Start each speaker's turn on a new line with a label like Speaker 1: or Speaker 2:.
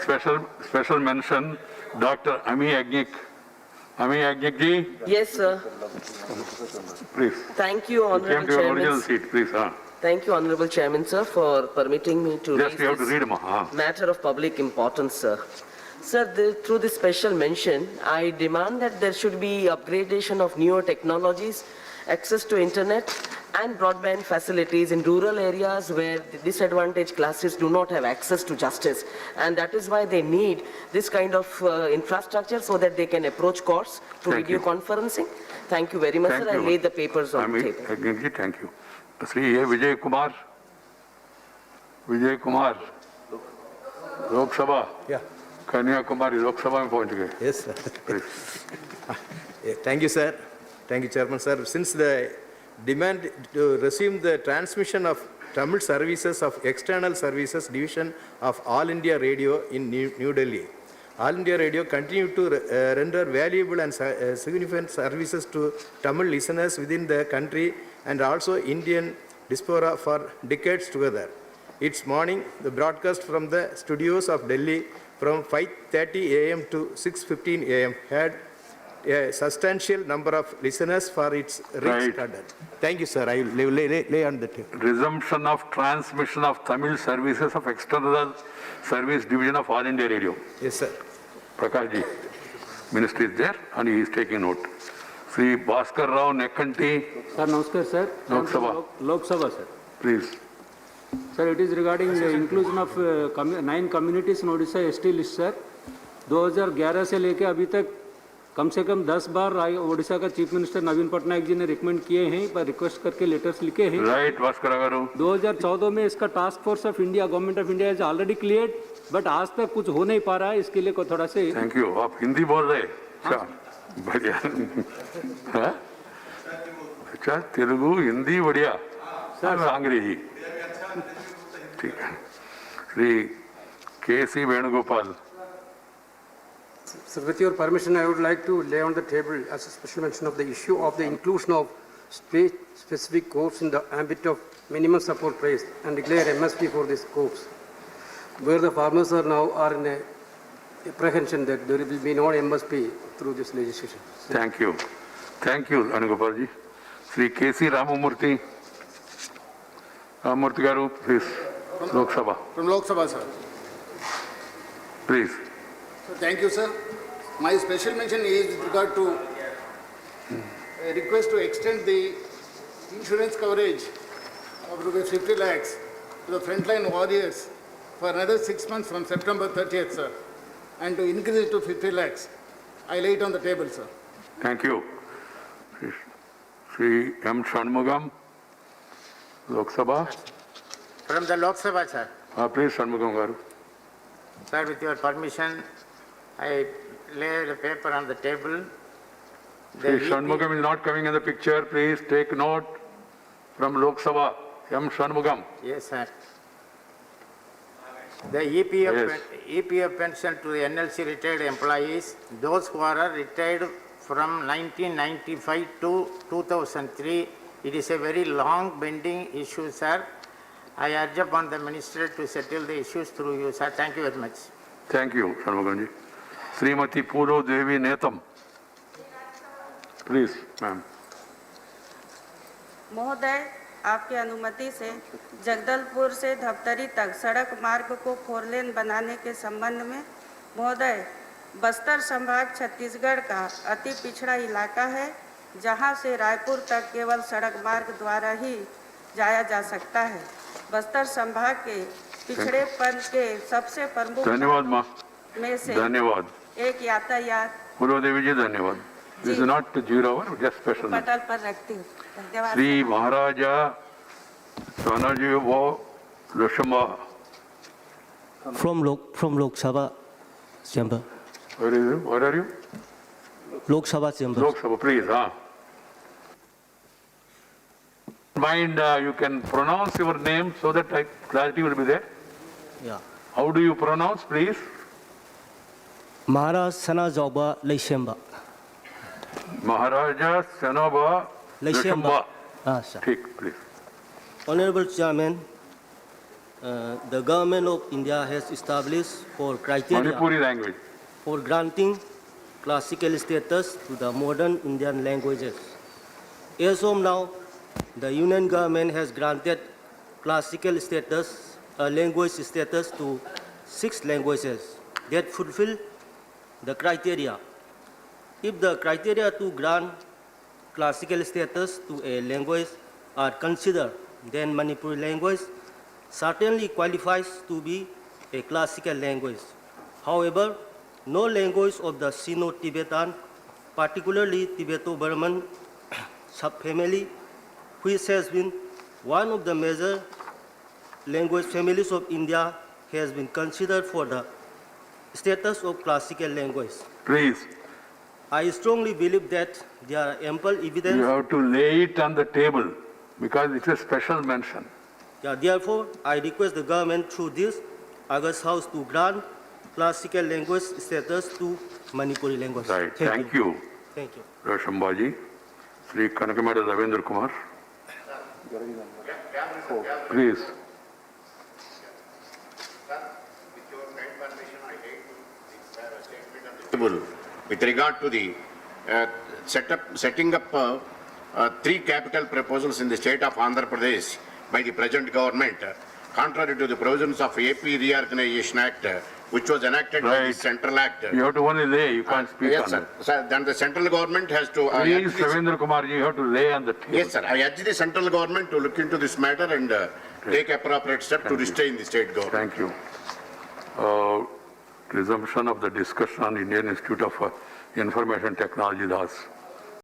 Speaker 1: special mention, Dr. Ami Agnik. Ami Agnik ji,
Speaker 2: Yes, sir.
Speaker 1: please.
Speaker 2: Thank you,
Speaker 1: Came
Speaker 2: Honorable
Speaker 1: to your original
Speaker 2: Chairman.
Speaker 1: seat, please.
Speaker 2: Thank you, Honorable Chairman, sir, for permitting me to
Speaker 1: Just
Speaker 2: raise
Speaker 1: you have to
Speaker 2: this
Speaker 1: read, ma.
Speaker 2: matter of public importance, sir. Sir, through this special mention, I demand that there should be upgradation of newer technologies, access to internet and broadband facilities in rural areas where the disadvantaged classes do not have access to justice. And that is why they need this kind of infrastructure so that they can approach courts through
Speaker 1: Thank
Speaker 2: video
Speaker 1: you.
Speaker 2: conferencing. Thank you very much,
Speaker 1: Thank
Speaker 2: sir. I
Speaker 1: you.
Speaker 2: lay the papers on the
Speaker 1: Ami
Speaker 2: table.
Speaker 1: Agnik ji, thank you. Sri A. Vijay Kumar. Vijay Kumar. Lok Sabha.
Speaker 3: Yeah.
Speaker 1: Kanyakumari Lok Sabha में पहुंच गए.
Speaker 3: Yes, sir.
Speaker 1: Please.
Speaker 3: Thank you, sir. Thank you, Chairman, sir. Since the demand to resume the transmission of Tamil services of External Services Division of All India Radio in New Delhi, All India Radio continue to render valuable and significant services to Tamil listeners within the country and also Indian diaspora for decades together. It's morning, the broadcast from the studios of Delhi from 5:30 a.m. to 6:15 a.m. had a substantial number of listeners for its rich
Speaker 1: Right.
Speaker 3: content. Thank you, sir. I will lay on the table.
Speaker 1: Resumption of transmission of Tamil services of External Service Division of All India Radio.
Speaker 3: Yes, sir.
Speaker 1: Prakash ji, Ministry is there and he is taking note. Sri Bhaskar Rao Nekkanti,
Speaker 4: Sir, namaskar, sir.
Speaker 1: Lok Sabha.
Speaker 4: Lok Sabha, sir.
Speaker 1: please.
Speaker 4: Sir, it is regarding the inclusion of 9 communities in Odisha ST list, sir. 2011 से लेके अभी तक कम से कम 10 बार ओडिशा का chief minister नवीन पटनायक जी ने recommend किए हैं, पर रिक्वेस्ट करके लेटर्स लिखे हैं.
Speaker 1: Right, Bhaskar Garu.
Speaker 4: 2014 में इसका task force of India, government of India is already cleared, but आज तक कुछ हो नहीं पा रहा है. इसके लिए को थोड़ा से
Speaker 1: Thank you. आप हिंदी बोल रहे? अच्छा, बढ़िया. हाँ? अच्छा, तेलुगु, हिंदी बढ़िया. सर, अंग्रेजी. ठीक है. Shri K.C. Venugopal.
Speaker 5: Sir, with your permission, I would like to lay on the table as a special mention of the issue of the inclusion of state-specific courses in the ambit of minimum support price and declare MSP for these courses, where the farmers are now in a apprehension that there will be no MSP through this legislation.
Speaker 1: Thank you. Thank you, Venugopal ji. Sri K.C. Ramamurthy. Ramamurthy Garu, please. Lok Sabha.
Speaker 6: From Lok Sabha, sir.
Speaker 1: Please.
Speaker 6: So, thank you, sir. My special mention is with regard to a request to extend the insurance coverage of rupees 50 lakhs to the frontline warriors for another 6 months from September 30th, sir, and to increase it to 50 lakhs. I lay it on the table, sir.
Speaker 1: Thank you. Sri M. Shanmugam, Lok Sabha.
Speaker 7: From the Lok Sabha, sir.
Speaker 1: Please, Shanmugam Garu.
Speaker 7: Sir, with your permission, I lay the paper on the table.
Speaker 1: Sri Shanmugam is not coming in the picture. Please take note from Lok Sabha. M. Shanmugam.
Speaker 7: Yes, sir. The EPF,
Speaker 1: Yes.
Speaker 7: EPF pension to the NLC retired employees, those who are retired from 1995 to 2003, it is a very long pending issue, sir. I urge upon the minister to settle the issues through you, sir. Thank you very much.
Speaker 1: Thank you, Shanmugam ji. Srimati Puro Devi Netam. Please, ma'am.
Speaker 8: महोदय, आपके अनुमति से जगदलपुर से धपतरी तक सड़क मार्ग को 4 लेन बनाने के संबंध में महोदय, बस्तर संभाग छत्तीसगढ़ का अति पिछड़ा इलाका है, जहां से रायपुर तक केवल सड़क मार्ग द्वारा ही जाया जा सकता है. बस्तर संभाग के पिछड़ेपन के सबसे प्रमुख
Speaker 1: धन्यवाद माँ.
Speaker 8: में से
Speaker 1: धन्यवाद.
Speaker 8: एक यातायात
Speaker 1: पूरो देवी जी धन्यवाद. This is not 0 hour, just special.
Speaker 8: पटल पर रखती हूँ. धन्यवाद.
Speaker 1: Sri Maharaja Sanaji Wo Lashama.
Speaker 9: From Lok Sabha chamber.
Speaker 1: Where is you? Where are you?
Speaker 9: Lok Sabha chamber.
Speaker 1: Lok Sabha, please. Mind, you can pronounce your name so that clarity will be there.
Speaker 9: Yeah.
Speaker 1: How do you pronounce, please?
Speaker 9: Maharaj Sana Joba Leishemba.
Speaker 1: Maharaja Sanaba Lashamba.
Speaker 9: Ah, sir.
Speaker 1: Take, please.
Speaker 9: Honorable Chairman, the government of India has established for criteria
Speaker 1: Manipuri language.
Speaker 9: for granting classical status to the modern Indian languages. As of now, the Union government has granted classical status, language status to 6 languages that fulfill the criteria. If the criteria to grant classical status to a language are considered, then Manipuri language certainly qualifies to be a classical language. However, no language of the Sino-Tibetan, particularly Tibeto-Burman subfamily, which has been one of the major language families of India, has been considered for the status of classical language.
Speaker 1: Please,
Speaker 9: I strongly believe that there are ample
Speaker 1: you
Speaker 9: evidence.
Speaker 1: have to lay it on the table because it's a special mention.
Speaker 9: Yeah, therefore, I request the government through this August House to grant classical language status to Manipuri language.
Speaker 1: Right, thank you.
Speaker 9: Thank you.
Speaker 1: Roshambaji, Sri Kanakamada Ravindra Kumar. Please.
Speaker 10: With regard to the setting up 3 capital proposals in the state of Andhra Pradesh by the present government, contrary to the provisions of AP Reorganization Act, which was enacted by the
Speaker 1: Right.
Speaker 10: Central Act.
Speaker 1: You have to only lay, you can't speak
Speaker 10: Yes,
Speaker 1: on
Speaker 10: sir.
Speaker 1: it.
Speaker 10: Sir, then the central government has to.
Speaker 1: Please, Ravindra Kumar, you have to lay on the table.
Speaker 10: Yes, sir. I urge the central government to look into this matter and take appropriate step to restrain the state government.
Speaker 1: Thank you. Resumption of the discussion on Indian Institute of Information Technology, Das.